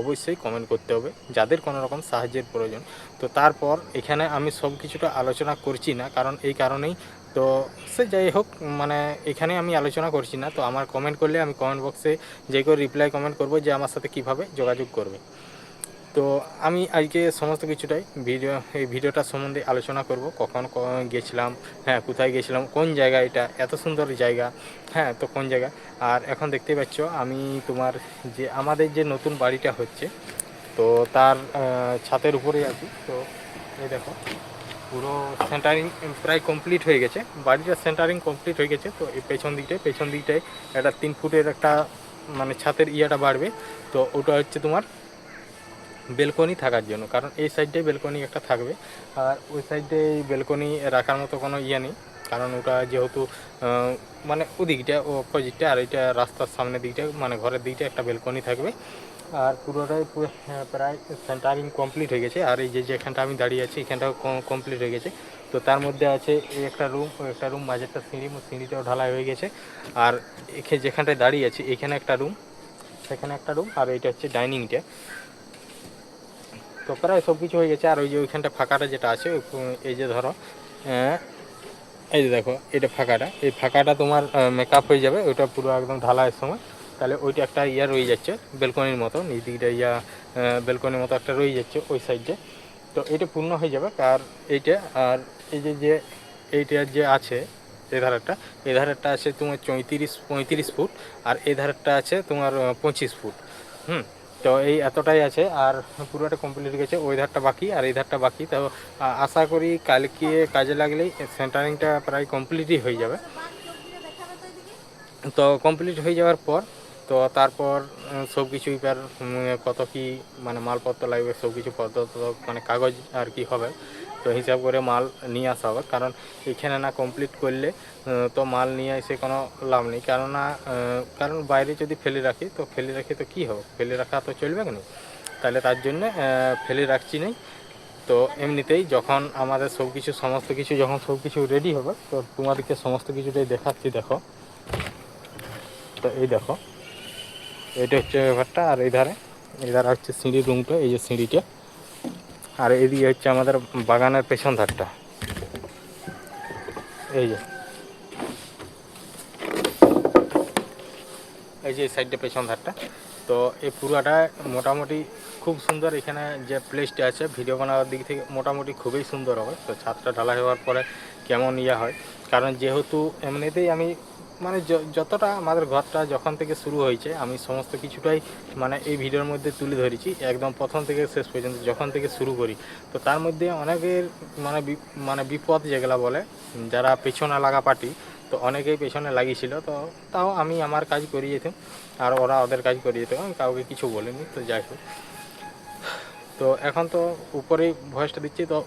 অবশ্যই কমেন্ট করতে হবে যাদের কোনো রকম সাহায্যের প্রয়োজন। তো তারপর এখানে আমি সব কিছুটা আলোচনা করছি না, কারণ এই কারণেই, তো সে যাই হোক, মানে এখানে আমি আলোচনা করছি না। তো আমার কমেন্ট করলে আমি কমেন্ট বক্সে যে করে রিপ্লাই কমেন্ট করব যে আমার সাথে কিভাবে যোগাযোগ করবে। তো আমি আজকে সমস্ত কিছুটাই এই ভিডিওটার সম্বন্ধে আলোচনা করব। কখন গেছিলাম, হ্যাঁ কোথায় গেছিলাম, কোন জায়গা, এটা এত সুন্দর জায়গা, হ্যাঁ তো কোন জায়গা। আর এখন দেখতে পাচ্ছ আমি তোমার যে আমাদের যে নতুন বাড়িটা হচ্ছে, তো তার ছাতের উপরেই আছি। তো এই দেখো পুরো সেন্টারিং প্রায় কমপ্লিট হয়ে গেছে, বাড়িটার সেন্টারিং কমপ্লিট হয়ে গেছে। তো এই পেছন দিকটায় একটা 3 ফুটের একটা মানে ছাতের ইয়াটা বাড়বে। তো ওটা হচ্ছে তোমার বেলকনি থাকার জন্য, কারণ এই সাইডটাই বেলকনি একটা থাকবে, আর ওই সাইডে বেলকনি রাখার মতো কোনো ইয়ে নেই, কারণ ওটা যেহেতু মানে ওদিকটা ও অপোজিটটা, আর এটা রাস্তার সামনের দিকটা মানে ঘরের দিকটা একটা বেলকনি থাকবে। আর পুরোটাই প্রায় সেন্টারিং কমপ্লিট হয়ে গেছে। আর এই যেখানটা আমি দাঁড়িয়ে আছি এখানটাও কমপ্লিট হয়ে গেছে। তো তার মধ্যে আছে এই একটা রুম, মাঝেরটা সিঁড়িটাও ঢালাই হয়ে গেছে। আর যেখানটায় দাঁড়িয়ে আছি এখানে একটা রুম, সেখানে একটা রুম, আর এইটা হচ্ছে ডাইনিংটা। তো প্রায় সব কিছু হয়ে গেছে। আর ওই যে ওইখানটা ফাঁকাটা যেটা আছে, এই যে ধরো এই যে দেখো এটা ফাঁকাটা, এই ফাঁকাটা তোমার মেকআপ হয়ে যাবে ওইটা পুরো একদম ঢালাইয়ের সময়। তাহলে ওইটা একটা ইয়া রয়ে যাচ্ছে বেলকনির মতো, নিচ দিকটা ইয়া বেলকনির মতো একটা রয়ে যাচ্ছে ওই সাইডে। তো এটা পূর্ণ হয়ে যাবে। আর এইটা, আর এই যে এইটা যে আছে এই ধারেরটা আছে তোমার 35 ফুট, আর এই ধারেরটা আছে তোমার 25 ফুট। তো এই এতটাই আছে, আর পুরোটা কমপ্লিট গেছে। ওই ধারটা বাকি আর এই ধারটা বাকি। তো আশা করি কালকে কাজে লাগলেই সেন্টারিংটা প্রায় কমপ্লিটই হয়ে যাবে। তো কমপ্লিট হয়ে যাওয়ার পর তো তারপর সব কিছু এবার কত কি মানে মালপত্র লাগবে সব কিছু পদ্ধতি মানে কাগজ আর কি হবে, তো হিসাব করে মাল নিয়ে আসা হবে। কারণ এখানে না কমপ্লিট করলে তো মাল নিয়ে এসে কোনো লাভ নেই, কারণ বাইরে যদি ফেলে রাখি তো কী হবে, ফেলে রাখা তো চলবে না, তাহলে তার জন্যে ফেলে রাখছি নেই। তো এমনিতেই যখন আমাদের সমস্ত কিছু যখন সব কিছু রেডি হবে, তো তোমাদেরকে সমস্ত কিছুটাই দেখাচ্ছি। দেখো, তো এই দেখো, এটা হচ্ছে ব্যাপারটা। আর এই ধারে হচ্ছে সিঁড়ির রুমটা, এই যে সিঁড়িটা, আর এদিকে হচ্ছে আমাদের বাগানের পেছন ধারটা, এই যে এই সাইডটা পেছন ধারটা। তো এই পুরাটা মোটামুটি খুব সুন্দর। এখানে যে প্লেসটা আছে ভিডিও বানাবার দিক থেকে মোটামুটি খুবই সুন্দর হবে। তো ছাদটা ঢালাই হওয়ার পরে কেমন হয়, কারণ যেহেতু এমনিতেই আমি মানে যতটা আমাদের ঘরটা যখন থেকে শুরু হয়েছে আমি সমস্ত কিছুটাই মানে এই ভিডিওর মধ্যে তুলে ধরেছি, একদম প্রথম থেকে শেষ পর্যন্ত যখন থেকে শুরু করি। তো তার মধ্যে অনেকের মানে বিপদ যেগুলা বলে, যারা পেছনে লাগা পার্টি, তো অনেকেই পেছনে লাগিয়েছিল। তো তাও আমি আমার কাজ করে যেতাম আর ওরা ওদের কাজ করে যেত, আমি কাউকে কিছু বলিনি। তো যাই হোক, তো এখন তো উপরেই ভয়েসটা দিচ্ছি। তো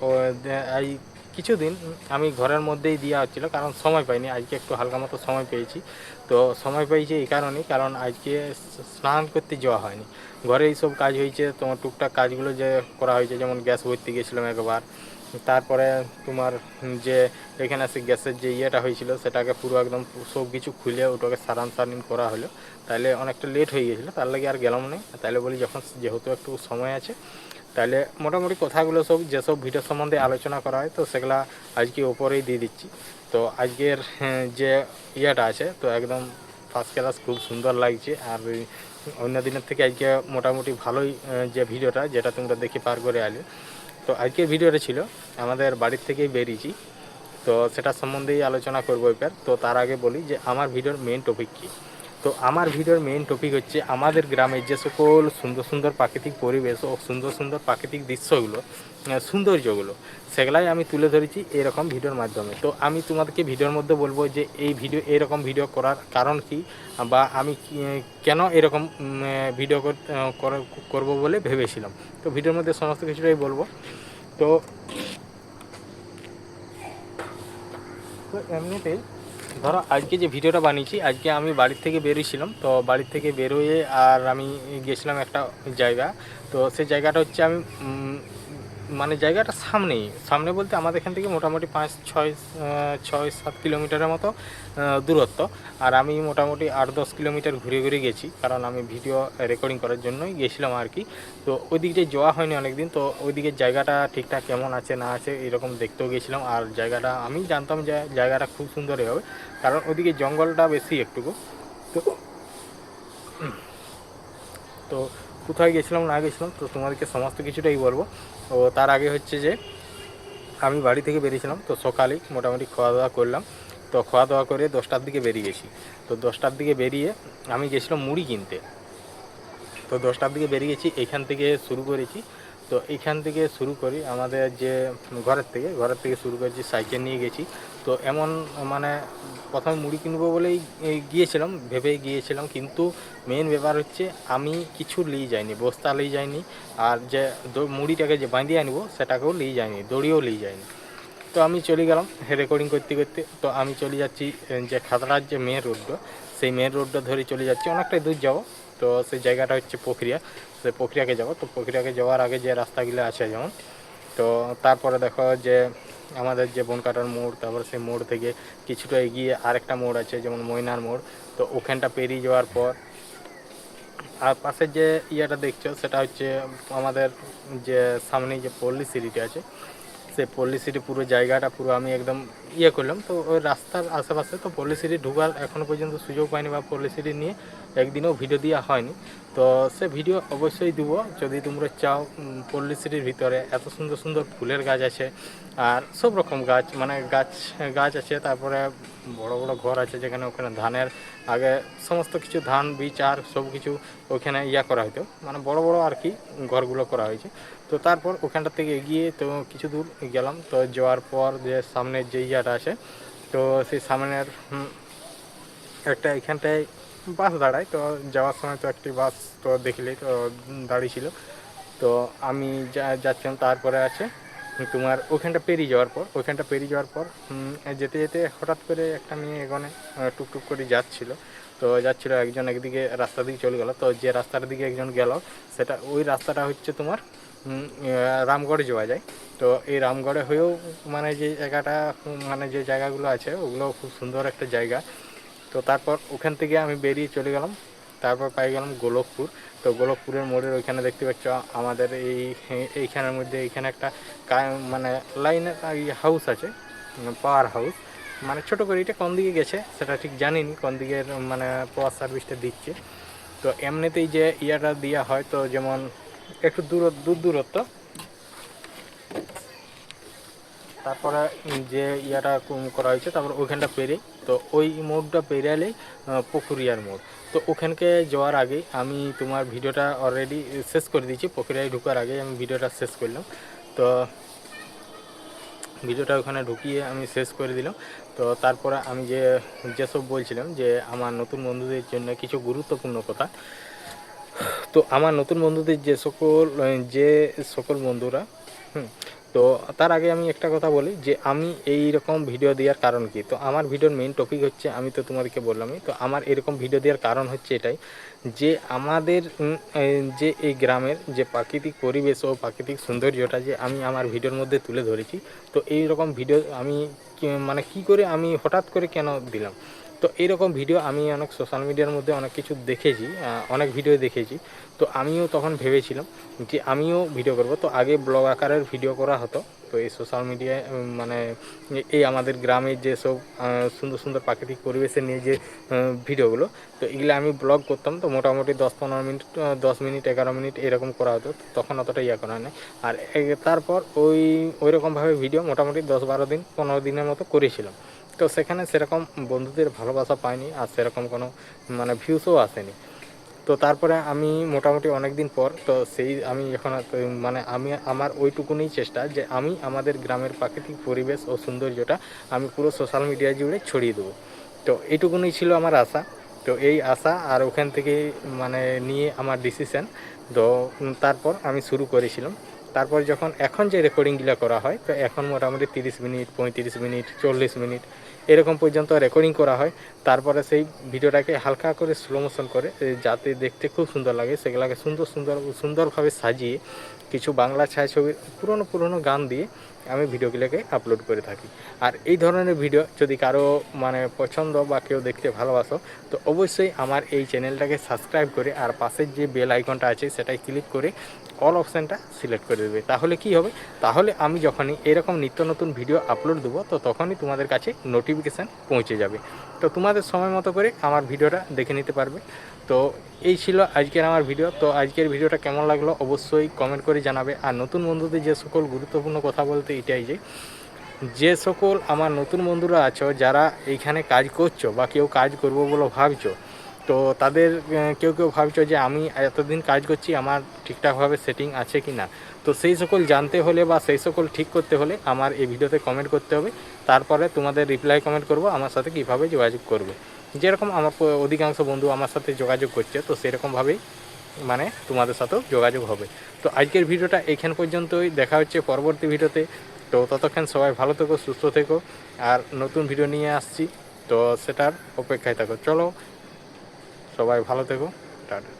এই কিছুদিন আমি ঘরের মধ্যেই দেওয়া হচ্ছিলো, কারণ সময় পাইনি। আজকে একটু হালকা মতো সময় পেয়েছি। তো সময় পেয়েছি এই কারণেই, কারণ আজকে স্নান করতে যাওয়া হয়নি, ঘরে এইসব কাজ হয়েছে। তোমার টুকটাক কাজগুলো যে করা হয়েছে, যেমন গ্যাস ভরতে গেছিলাম একবার, তারপরে তোমার যে এখানে এসে গ্যাসের যে ইয়েটা হয়েছিল সেটাকে পুরো একদম সব কিছু খুলে ওটাকে সারান করা হলো, তাহলে অনেকটা লেট হয়ে গেছিলো, তার লাগে আর গেলাম না। তাহলে বলি যখন যেহেতু একটু সময় আছে, তাহলে মোটামুটি কথাগুলো সব যেসব ভিডিও সম্বন্ধে আলোচনা করা হয় তো সেগুলা আজকে ওপরেই দিয়ে দিচ্ছি। তো আজকের যে ইয়েটা আছে তো একদম ফার্স্ট ক্লাস, খুব সুন্দর লাগছে। আর অন্য দিনের থেকে আজকে মোটামুটি ভালোই যে ভিডিওটা যেটা তোমরা দেখে পার করে আলে। তো আজকের ভিডিওটা ছিল আমাদের বাড়ির থেকেই বেরিয়েছি, তো সেটা সম্বন্ধেই আলোচনা করবো এবার। তো তার আগে বলি যে আমার ভিডিওর মেন টপিক কী। তো আমার ভিডিওর মেন টপিক হচ্ছে আমাদের গ্রামের যে সকল সুন্দর সুন্দর প্রাকৃতিক পরিবেশ ও সুন্দর সুন্দর প্রাকৃতিক দৃশ্যগুলো, সৌন্দর্যগুলো, সেগুলাই আমি তুলে ধরেছি এরকম ভিডিওর মাধ্যমে। তো আমি তোমাদেরকে ভিডিওর মধ্যে বলবো যে এরকম ভিডিও করার কারণ কি, বা আমি কেন এরকম ভিডিও করব বলে ভেবেছিলাম। তো ভিডিওর মধ্যে সমস্ত কিছুটাই বলবো। তো এমনিতেই ধরো আজকে যে ভিডিওটা বানিয়েছি, আজকে আমি বাড়ির থেকে বেরিয়েছিলাম। তো বাড়ির থেকে বেরোয়ে আর আমি গেছিলাম একটা জায়গা। তো সেই জায়গাটা হচ্ছে আমি মানে জায়গাটা সামনে বলতে আমাদের এখান থেকে মোটামুটি 5-6-7 কিলোমিটারের মতো দূরত্ব। আর আমি মোটামুটি 8-10 কিলোমিটার ঘুরে ঘুরে গেছি, কারণ আমি ভিডিও রেকর্ডিং করার জন্যই গেছিলাম আর কি। তো ওই দিকে যাওয়া হয়নি অনেকদিন। তো ওই দিকে জায়গাটা ঠিকঠাক কেমন আছে না আছে এরকম দেখতেও গেছিলাম। আর জায়গাটা আমি জানতাম যে জায়গাটা খুব সুন্দরই হবে, কারণ ওদিকে জঙ্গলটা বেশি একটুকু। তো তো কোথায় গেছিলাম না গেছিলাম তো তোমাদেরকে সমস্ত কিছুটাই বলবো। তো তার আগে হচ্ছে যে আমি বাড়ি থেকে বেরিয়েছিলাম, তো সকালেই মোটামুটি খাওয়া দাওয়া করলাম। তো খাওয়া দাওয়া করে 10টার দিকে বেরিয়ে গেছি। তো 10টার দিকে বেরিয়ে আমি গেছিলাম মুড়ি কিনতে। তো 10টার দিকে বেরিয়ে গেছি, এইখান থেকে শুরু করেছি। তো এইখান থেকে শুরু করি আমাদের যে ঘরের থেকে শুরু করেছি, সাইকেল নিয়ে গেছি। তো এমন মানে প্রথমে মুড়ি কিনবো বলেই ভেবেই গিয়েছিলাম, কিন্তু মেন ব্যাপার হচ্ছে আমি কিছু নিয়ে যাইনি, বস্তা নিয়ে যাইনি, আর যে মুড়িটাকে যে বাঁধিয়ে আনবো সেটাকেও নিয়ে যাইনি, দড়িও নিয়ে যাইনি। তো আমি চলে গেলাম রেকর্ডিং করতে করতে। তো আমি চলে যাচ্ছি যে খাতড়ার যে মেন রোডটা, সেই মেন রোডটা ধরে চলে যাচ্ছি, অনেকটাই দূর যাবো। তো সেই জায়গাটা হচ্ছে প্রক্রিয়া, সেই প্রক্রিয়াকে যাবো। তো প্রক্রিয়াকে যাওয়ার আগে যে রাস্তাগুলো আছে যেমন, তো তারপরে দেখো যে আমাদের যে বনকাটার মোড়, তারপরে সেই মোড় থেকে কিছুটা এগিয়ে আরেকটা মোড় আছে যেমন ময়নার মোড়। তো ওখানটা পেরিয়ে যাওয়ার পর আর পাশের যে ইয়েটা দেখছো সেটা হচ্ছে আমাদের যে সামনে যে পল্লী সিটিটা আছে, সেই পল্লী সিটি পুরো জায়গাটা পুরো আমি একদম করলাম। তো ওই রাস্তার আশেপাশে তো পল্লী সিটি ঢোকার এখনও পর্যন্ত সুযোগ পাইনি, বা পল্লী সিটি নিয়ে একদিনও ভিডিও দেওয়া হয়নি। তো সে ভিডিও অবশ্যই দেবো যদি তোমরা চাও। পল্লী সিটির ভিতরে এত সুন্দর সুন্দর ফুলের গাছ আছে, আর সব রকম গাছ মানে গাছ আছে। তারপরে বড় বড় ঘর আছে, যেখানে ওখানে ধানের আগে সমস্ত কিছু ধান বীজ আর সব কিছু ওখানে করা হতো, মানে বড় বড় আর কি ঘরগুলো করা হয়েছে। তো তারপর ওখানটা থেকে এগিয়ে তো কিছু দূর গেলাম। তো যাওয়ার পর যে সামনের যে আছে, তো সেই সামনের একটা এখানটায় বাস দাঁড়ায়, তো যাওয়ার সময় তো একটি বাস তো দেখলে তো দাঁড়িয়ে ছিল। তো আমি যাচ্ছিলাম, তারপরে আছে তোমার ওইখানটা পেরিয়ে যাওয়ার পর যেতে যেতে হঠাৎ করে একটা মেয়ে এগোনে টুকটুক করে যাচ্ছিল একজন একদিকে রাস্তা দিকে চলে গেল। তো যে রাস্তার দিকে একজন গেল, সেটা ওই রাস্তাটা হচ্ছে তোমার রামগড়ে যাওয়া যায়। তো এই রামগড়ে হয়েও মানে যে জায়গাটা মানে যে জায়গাগুলো আছে ওগুলো খুব সুন্দর একটা জায়গা। তো তারপর ওখান থেকে আমি বেরিয়ে চলে গেলাম, তারপর পাই গেলাম গোলকপুর। তো গোলকপুরের মোড়ের ওইখানে দেখতে পাচ্ছ আমাদের এইখানের মধ্যে এইখানে একটা মানে লাইনের হাউস আছে, পাওয়ার হাউস। মানে ছোটো করে এটা কোন দিকে গেছে সেটা ঠিক জানিনি, কোন দিকের মানে পাওয়ার সার্ভিসটা দিচ্ছে। তো এমনিতেই যে ইয়াটা দেওয়া হয়, তো যেমন একটু দূরত্ব, তারপরে যে ইয়াটা করা হয়েছে, তারপর ওইখানটা পেরে, তো ওই মোড়টা পেরিয়ালেই পুকুরিয়ার মোড়। তো ওখানকে যাওয়ার আগে আমি তোমার ভিডিওটা অলরেডি শেষ করে দিয়েছি, পুকুরিয়ায় ঢোকার আগে আমি ভিডিওটা শেষ করলাম। তো ভিডিওটা ওখানে ঢুকিয়ে আমি শেষ করে দিলাম। তো তারপরে আমি যেসব বলছিলাম যে আমার নতুন বন্ধুদের জন্য কিছু গুরুত্বপূর্ণ কথা। তো আমার নতুন বন্ধুদের যে সকল বন্ধুরা তো তার আগে আমি একটা কথা বলি যে আমি এই রকম ভিডিও দেওয়ার কারণ কি। তো আমার ভিডিওর মেইন টপিক হচ্ছে, আমি তো তোমাদেরকে বললামই, তো আমার এরকম ভিডিও দেওয়ার কারণ হচ্ছে এটাই যে আমাদের যে এই গ্রামের যে প্রাকৃতিক পরিবেশ ও প্রাকৃতিক সৌন্দর্যটা যে আমি আমার ভিডিওর মধ্যে তুলে ধরেছি। তো এই রকম ভিডিও আমি মানে কি করে আমি হঠাৎ করে কেন দিলাম। তো এইরকম ভিডিও আমি অনেক সোশ্যাল মিডিয়ার মধ্যে অনেক কিছু দেখেছি, অনেক ভিডিও দেখেছি। তো আমিও তখন ভেবেছিলাম যে আমিও ভিডিও করব। তো আগে ব্লগ আকারের ভিডিও করা হতো, তো এই সোশ্যাল মিডিয়ায় মানে এই আমাদের গ্রামের যেসব সুন্দর সুন্দর প্রাকৃতিক পরিবেশে নিয়ে যে ভিডিওগুলো, তো এগুলো আমি ব্লগ করতাম। তো মোটামুটি 10-15 মিনিট, 10 মিনিট 11 মিনিট এরকম করা হতো, তখন অতটা ইয়ে করা নেই। আর তারপর ওই রকমভাবে ভিডিও মোটামুটি 10-12 দিন 15 দিনের মতো করেছিলাম। তো সেখানে সেরকম বন্ধুদের ভালোবাসা পাইনি, আর সেরকম কোনো মানে ভিউসও আসেনি। তো তারপরে আমি মোটামুটি অনেক দিন পর, তো আমি এখন মানে আমার ওইটুকুনই চেষ্টা যে আমি আমাদের গ্রামের প্রাকৃতিক পরিবেশ ও সৌন্দর্যটা আমি পুরো সোশ্যাল মিডিয়া জুড়ে ছড়িয়ে দেবো। তো এইটুকুনই ছিল আমার আশা। তো এই আশা আর ওখান থেকে মানে নিয়ে আমার ডিসিশান। তো তারপর আমি শুরু করেছিলাম। তারপর যখন এখন যে রেকর্ডিংগুলো করা হয়, তো এখন মোটামুটি 30 মিনিট 35 মিনিট 40 মিনিট এরকম পর্যন্ত রেকর্ডিং করা হয়। তারপরে সেই ভিডিওটাকে হালকা করে স্লো মোশন করে যাতে দেখতে খুব সুন্দর লাগে, সেগুলোকে সুন্দরভাবে সাজিয়ে কিছু বাংলা ছায়াছবির পুরনো গান দিয়ে আমি ভিডিওগুলোকে আপলোড করে থাকি। আর এই ধরনের ভিডিও যদি কারো মানে পছন্দ বা কেউ দেখতে ভালোবাসো, তো অবশ্যই আমার এই চ্যানেলটাকে সাবস্ক্রাইব করে আর পাশের যে বেল আইকনটা আছে সেটাই ক্লিক করে অল অপশানটা সিলেক্ট করে দেবে। তাহলে কি হবে, তাহলে আমি যখনই এরকম নিত্য নতুন ভিডিও আপলোড দেবো, তো তখনই তোমাদের কাছে নোটিফিকেশান পৌঁছে যাবে। তো তোমাদের সময় মতো করে আমার ভিডিওটা দেখে নিতে পারবে। তো এই ছিল আজকের আমার ভিডিও। তো আজকের ভিডিওটা কেমন লাগলো অবশ্যই কমেন্ট করে জানাবে। আর নতুন বন্ধুদের যে সকল গুরুত্বপূর্ণ কথা বলতে এটাই যে সকল আমার নতুন বন্ধুরা আছো যারা এইখানে কাজ করছো বা কেউ কাজ করবো বলে ভাবছো, তো তাদের কেউ ভাবছো যে আমি এতদিন কাজ করছি, আমার ঠিকঠাকভাবে সেটিং আছে কি না। তো সেই সকল জানতে হলে বা সেই সকল ঠিক করতে হলে আমার এই ভিডিওতে কমেন্ট করতে হবে। তারপরে তোমাদের রিপ্লাই কমেন্ট করব আমার সাথে কীভাবে যোগাযোগ করবে। যেরকম আমার অধিকাংশ বন্ধু আমার সাথে যোগাযোগ করছে, তো সেরকমভাবেই মানে তোমাদের সাথেও যোগাযোগ হবে। তো আজকের ভিডিওটা এইখান পর্যন্তই, দেখা হচ্ছে পরবর্তী ভিডিওতে। তো ততক্ষণ সবাই ভালো থেকো, সুস্থ থেকো, আর নতুন ভিডিও নিয়ে আসছি, তো সেটার অপেক্ষায় থাকো। চলো সবাই ভালো থেকো, টাটা।